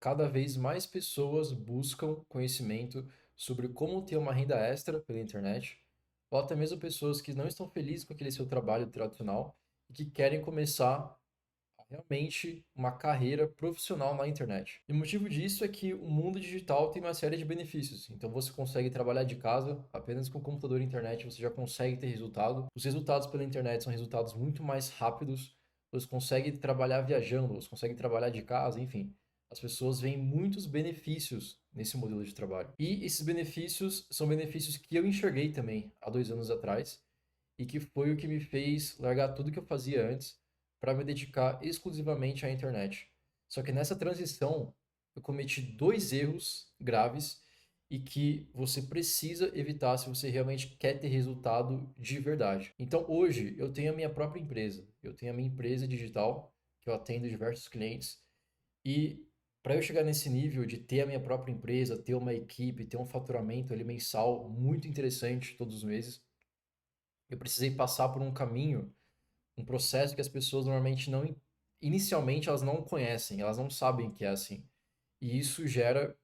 cada vez mais pessoas buscam conhecimento sobre como ter uma renda extra pela internet, ou até mesmo pessoas que não estão felizes com aquele seu trabalho tradicional e que querem começar realmente uma carreira profissional na internet. E o motivo disso é que o mundo digital tem uma série de benefícios. Então você consegue trabalhar de casa, apenas com computador e internet você já consegue ter resultado. Os resultados pela internet são resultados muito mais rápidos. Você consegue trabalhar viajando, você consegue trabalhar de casa, enfim. As pessoas veem muitos benefícios nesse modelo de trabalho. E esses benefícios são benefícios que eu enxerguei também há 2 anos atrás e que foi o que me fez largar tudo que eu fazia antes para me dedicar exclusivamente à internet. Só que nessa transição eu cometi dois erros graves e que você precisa evitar se você realmente quer ter resultado de verdade. Então hoje eu tenho a minha própria empresa, eu tenho a minha empresa digital que eu atendo diversos clientes e para eu chegar nesse nível de ter a minha própria empresa, ter uma equipe, ter um faturamento ali mensal muito interessante todos os meses, eu precisei passar por um caminho, um processo que as pessoas normalmente não, inicialmente elas não conhecem, elas não sabem que é assim. E isso gera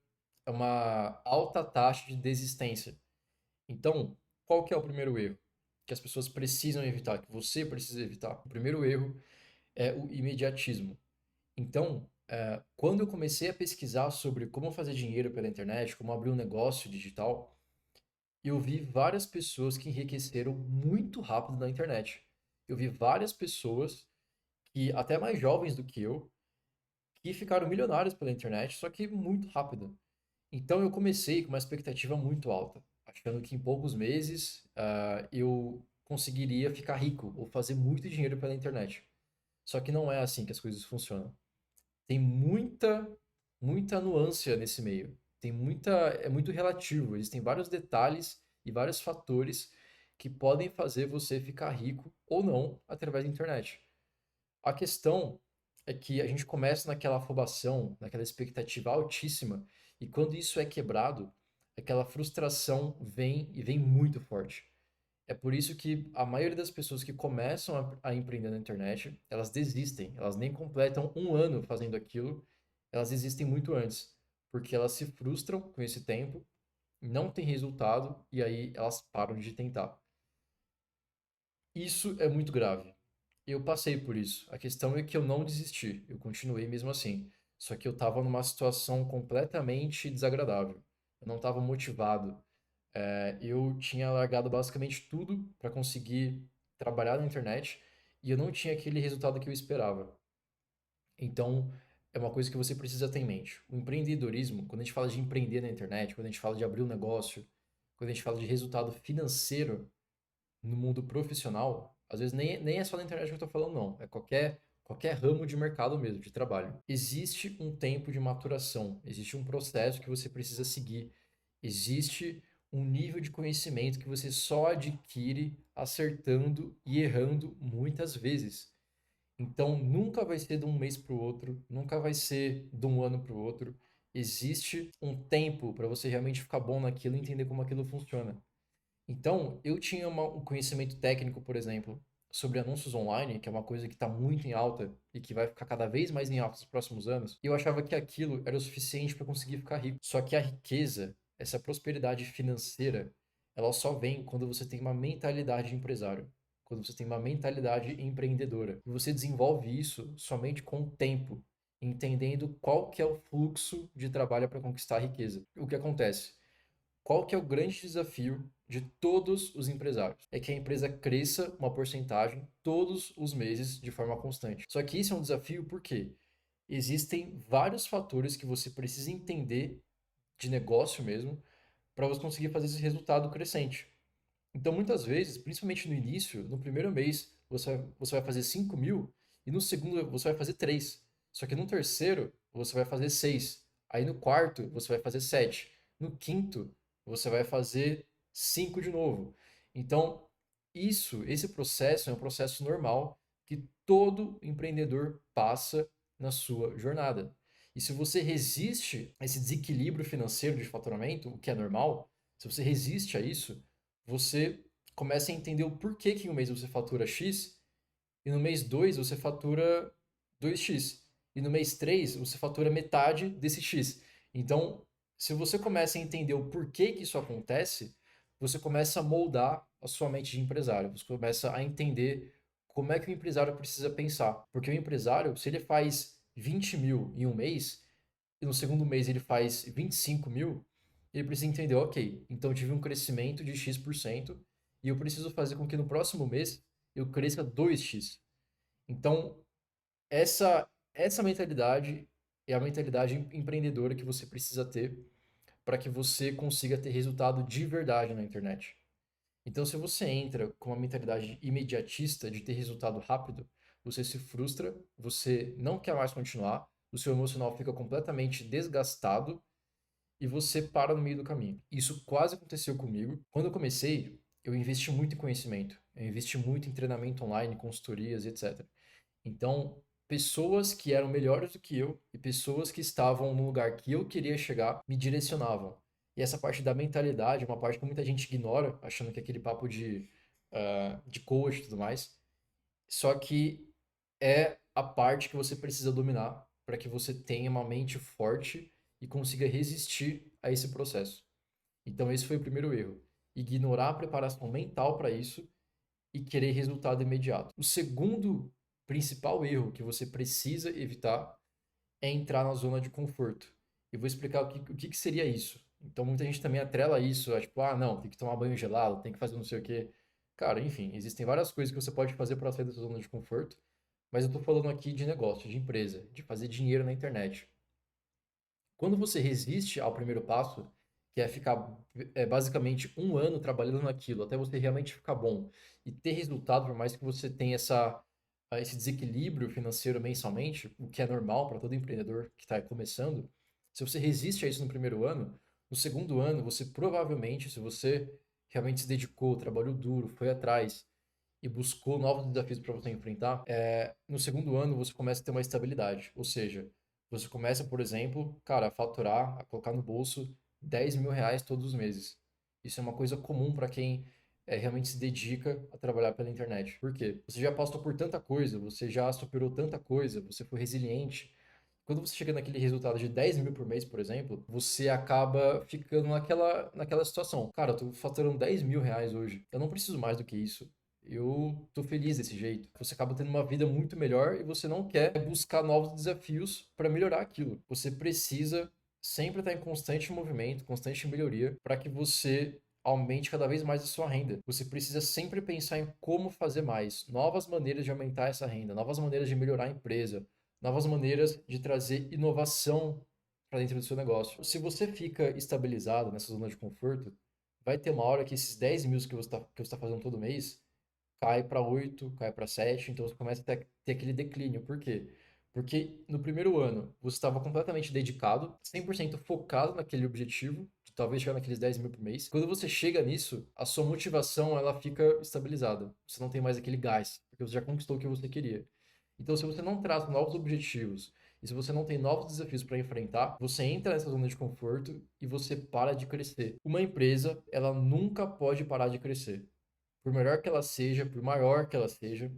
uma alta taxa de desistência. Então, qual que é o primeiro erro que as pessoas precisam evitar, que você precisa evitar? O primeiro erro é o imediatismo. Então, quando eu comecei a pesquisar sobre como fazer dinheiro pela internet, como abrir um negócio digital, eu vi várias pessoas que enriqueceram muito rápido na internet. Eu vi várias pessoas que, até mais jovens do que eu, que ficaram milionários pela internet, só que muito rápido. Então eu comecei com uma expectativa muito alta, achando que em poucos meses eu conseguiria ficar rico ou fazer muito dinheiro pela internet. Só que não é assim que as coisas funcionam. Tem muita nuance nesse meio. É muito relativo. Existem vários detalhes e vários fatores que podem fazer você ficar rico ou não através da internet. A questão é que a gente começa naquela afobação, naquela expectativa altíssima, e quando isso é quebrado, aquela frustração vem e vem muito forte. É por isso que a maioria das pessoas que começam a empreender na internet, elas desistem, elas nem completam um ano fazendo aquilo, elas desistem muito antes, porque elas se frustram com esse tempo, não tem resultado e aí elas param de tentar. Isso é muito grave. Eu passei por isso. A questão é que eu não desisti, eu continuei mesmo assim. Só que eu estava numa situação completamente desagradável. Eu não estava motivado. Eu tinha largado basicamente tudo para conseguir trabalhar na internet e eu não tinha aquele resultado que eu esperava. Então, é uma coisa que você precisa ter em mente. O empreendedorismo, quando a gente fala de empreender na internet, quando a gente fala de abrir um negócio, quando a gente fala de resultado financeiro, no mundo profissional, às vezes nem é só na internet que eu estou falando, não. É qualquer ramo de mercado mesmo, de trabalho. Existe um tempo de maturação, existe um processo que você precisa seguir, existe um nível de conhecimento que você só adquire acertando e errando muitas vezes. Então, nunca vai ser de um mês para o outro, nunca vai ser de um ano para o outro. Existe um tempo para você realmente ficar bom naquilo e entender como aquilo funciona. Então, eu tinha um conhecimento técnico, por exemplo, sobre anúncios online, que é uma coisa que está muito em alta e que vai ficar cada vez mais em alta nos próximos anos, e eu achava que aquilo era o suficiente para conseguir ficar rico. Só que a riqueza, essa prosperidade financeira, ela só vem quando você tem uma mentalidade de empresário, quando você tem uma mentalidade empreendedora. E você desenvolve isso somente com o tempo, entendendo qual que é o fluxo de trabalho para conquistar a riqueza. O que acontece? Qual que é o grande desafio de todos os empresários? É que a empresa cresça uma porcentagem todos os meses de forma constante. Só que isso é um desafio porque existem vários fatores que você precisa entender de negócio mesmo para você conseguir fazer esse resultado crescente. Então, muitas vezes, principalmente no início, no primeiro mês, você vai fazer 5 mil e no segundo você vai fazer 3. Só que no terceiro, você vai fazer 6. Aí no quarto, você vai fazer 7. No quinto, você vai fazer 5 de novo. Então, esse processo é um processo normal que todo empreendedor passa na sua jornada. E se você resiste a esse desequilíbrio financeiro de faturamento, o que é normal, se você resiste a isso, você começa a entender o porquê que em um mês você fatura X e no mês 2 você fatura 2x. e no mês 3 você fatura metade desse X. Então, se você começa a entender o porquê que isso acontece, você começa a moldar a sua mente de empresário. Você começa a entender como é que o empresário precisa pensar. Porque o empresário, se ele faz 20 mil em um mês, e no segundo mês ele faz 25 mil, ele precisa entender, ok, então eu tive um crescimento de X% e eu preciso fazer com que no próximo mês eu cresça 2x. Então, essa mentalidade é a mentalidade empreendedora que você precisa ter para que você consiga ter resultado de verdade na internet. Então, se você entra com uma mentalidade imediatista de ter resultado rápido, você se frustra, você não quer mais continuar, o seu emocional fica completamente desgastado e você para no meio do caminho. Isso quase aconteceu comigo. Quando eu comecei, eu investi muito em conhecimento, eu investi muito em treinamento online, consultorias e etc. Então, pessoas que eram melhores do que eu e pessoas que estavam no lugar que eu queria chegar me direcionavam. E essa parte da mentalidade é uma parte que muita gente ignora, achando que é aquele papo de coach e tudo mais. Só que é a parte que você precisa dominar para que você tenha uma mente forte e consiga resistir a esse processo. Então, esse foi o primeiro erro. Ignorar a preparação mental para isso e querer resultado imediato. O segundo principal erro que você precisa evitar é entrar na zona de conforto. Eu vou explicar o que seria isso. Então, muita gente também atrela isso, tipo, ah, não, tem que tomar banho gelado, tem que fazer não sei o quê. Cara, enfim, existem várias coisas que você pode fazer para sair dessa zona de conforto, mas eu estou falando aqui de negócio, de empresa, de fazer dinheiro na internet. Quando você resiste ao primeiro passo, que é ficar basicamente um ano trabalhando naquilo, até você realmente ficar bom e ter resultado, por mais que você tenha esse desequilíbrio financeiro mensalmente, o que é normal para todo empreendedor que está começando, se você resiste a isso no primeiro ano, no segundo ano, você provavelmente, se você realmente se dedicou, trabalhou duro, foi atrás e buscou novos desafios para você enfrentar, no segundo ano você começa a ter uma estabilidade. Ou seja, você começa, por exemplo, cara, a faturar, a colocar no bolso R$ 10.000 todos os meses. Isso é uma coisa comum para quem realmente se dedica a trabalhar pela internet. Por quê? Você já passou por tanta coisa, você já superou tanta coisa, você foi resiliente. Quando você chega naquele resultado de 10 mil por mês, por exemplo, você acaba ficando naquela situação. Cara, eu tô faturando R$ 10.000 hoje. Eu não preciso mais do que isso. Eu tô feliz desse jeito. Você acaba tendo uma vida muito melhor e você não quer buscar novos desafios para melhorar aquilo. Você precisa sempre estar em constante movimento, constante melhoria, para que você aumente cada vez mais a sua renda. Você precisa sempre pensar em como fazer mais, novas maneiras de aumentar essa renda, novas maneiras de melhorar a empresa, novas maneiras de trazer inovação para dentro do seu negócio. Se você fica estabilizado nessa zona de conforto, vai ter uma hora que esses 10 mil que você tá fazendo todo mês cai para 8, cai para 7, então você começa a ter aquele declínio. Por quê? Porque no primeiro ano você estava completamente dedicado, 100% focado naquele objetivo, de talvez chegar naqueles 10 mil por mês. Quando você chega nisso, a sua motivação ela fica estabilizada. Você não tem mais aquele gás, porque você já conquistou o que você queria. Então, se você não traça novos objetivos e se você não tem novos desafios para enfrentar, você entra nessa zona de conforto e você para de crescer. Uma empresa, ela nunca pode parar de crescer. Por melhor que ela seja, por maior que ela seja,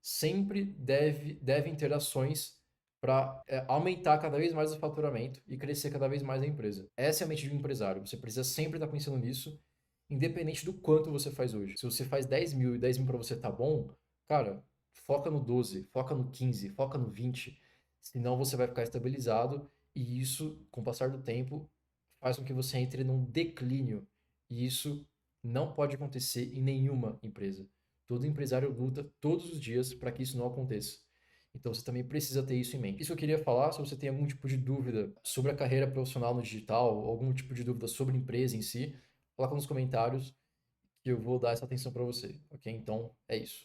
sempre devem ter ações para aumentar cada vez mais o faturamento e crescer cada vez mais a empresa. Essa é a mente de um empresário. Você precisa sempre estar pensando nisso, independente do quanto você faz hoje. Se você faz 10 mil e 10 mil para você tá bom, cara, foca no 12, foca no 15, foca no 20, senão você vai ficar estabilizado e isso, com o passar do tempo, faz com que você entre num declínio. E isso não pode acontecer em nenhuma empresa. Todo empresário luta todos os dias para que isso não aconteça. Então você também precisa ter isso em mente. Isso eu queria falar. Se você tem algum tipo de dúvida sobre a carreira profissional no digital, ou algum tipo de dúvida sobre a empresa em si, coloca nos comentários que eu vou dar essa atenção para você, ok? Então é isso.